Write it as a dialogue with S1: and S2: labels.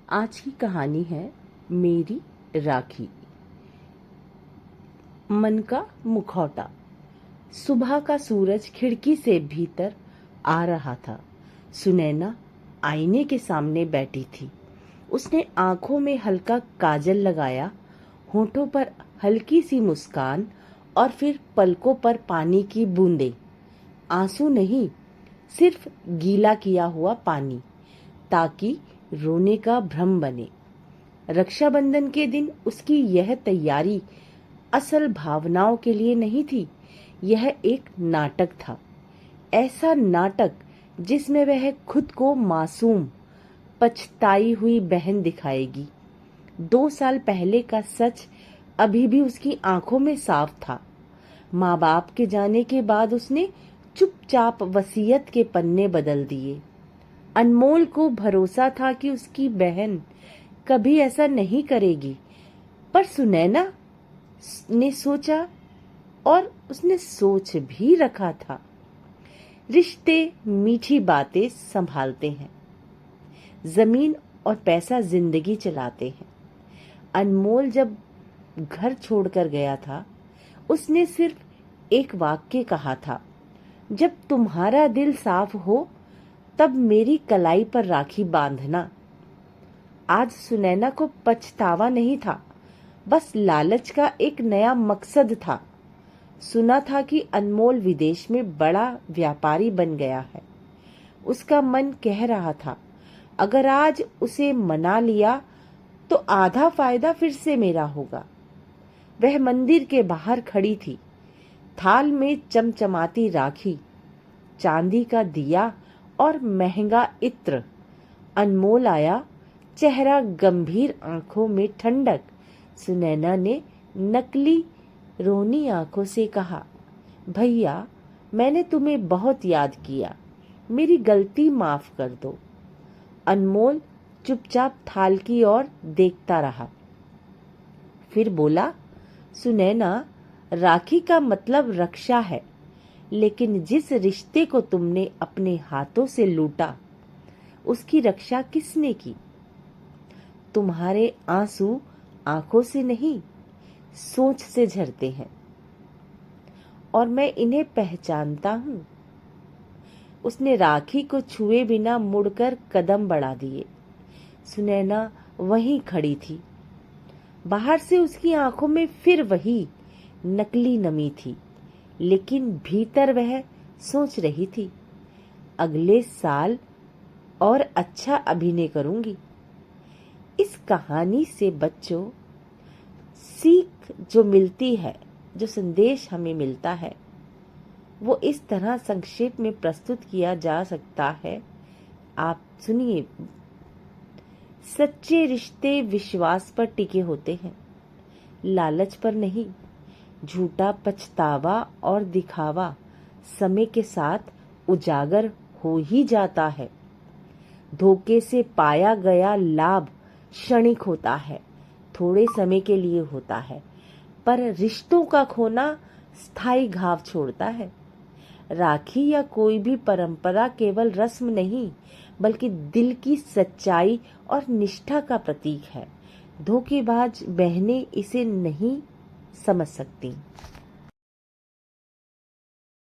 S1: आज की कहानी है मेरी राखी। मन का मुखौटा। सुबह का सूरज खिड़की से भीतर आ रहा था। सुनैना आईने के सामने बैठी थी। उसने आंखों में हल्का काजल लगाया, होठों पर हल्की सी मुस्कान और फिर पलकों पर पानी की बूंदें। आंसू नहीं, सिर्फ गीला किया हुआ पानी, ताकि रोने का भ्रम बने। रक्षाबंधन के दिन उसकी यह तैयारी असल भावनाओं के लिए नहीं थी। यह एक नाटक था, ऐसा नाटक जिसमें वह खुद को मासूम, पछताई हुई बहन दिखाएगी। 2 साल पहले का सच अभी भी उसकी आंखों में साफ था। माँ बाप के जाने के बाद उसने चुपचाप वसीयत के पन्ने बदल दिए। अनमोल को भरोसा था कि उसकी बहन कभी ऐसा नहीं करेगी, पर सुनैना ने सोचा, और उसने सोच भी रखा था। रिश्ते मीठी बातें संभालते हैं, जमीन और पैसा जिंदगी चलाते हैं। अनमोल जब घर छोड़कर गया था, उसने सिर्फ एक वाक्य कहा था, जब तुम्हारा दिल साफ हो तब मेरी कलाई पर राखी बांधना। आज सुनैना को पछतावा नहीं था, बस लालच का एक नया मकसद था। सुना था कि अनमोल विदेश में बड़ा व्यापारी बन गया है। उसका मन कह रहा था, अगर आज उसे मना लिया तो आधा फायदा फिर से मेरा होगा। वह मंदिर के बाहर खड़ी थी, थाल में चमचमाती राखी, चांदी का दिया और महंगा इत्र। अनमोल आया, चेहरा गंभीर, आंखों में ठंडक। सुनैना ने नकली रोनी आंखों से कहा, भैया, मैंने तुम्हें बहुत याद किया, मेरी गलती माफ कर दो। अनमोल चुपचाप थाल की ओर देखता रहा, फिर बोला, सुनैना, राखी का मतलब रक्षा है, लेकिन जिस रिश्ते को तुमने अपने हाथों से लूटा, उसकी रक्षा किसने की? तुम्हारे आंसू आंखों से नहीं, सोच से झरते हैं, और मैं इन्हें पहचानता हूं। उसने राखी को छुए बिना मुड़कर कदम बढ़ा दिए। सुनैना वहीं खड़ी थी। बाहर से उसकी आंखों में फिर वही नकली नमी थी, लेकिन भीतर वह सोच रही थी, अगले साल और अच्छा अभिनय करूंगी। इस कहानी से बच्चों, सीख जो मिलती है, जो संदेश हमें मिलता है, वो इस तरह संक्षेप में प्रस्तुत किया जा सकता है। आप सुनिए, सच्चे रिश्ते विश्वास पर टिके होते हैं, लालच पर नहीं। झूठा पछतावा और दिखावा समय के साथ उजागर हो ही जाता है। धोखे से पाया गया लाभ क्षणिक होता है, थोड़े समय के लिए होता है, पर रिश्तों का खोना स्थायी घाव छोड़ता है। राखी या कोई भी परंपरा केवल रस्म नहीं, बल्कि दिल की सच्चाई और निष्ठा का प्रतीक है। धोखेबाज बहनें इसे नहीं समझ सकती।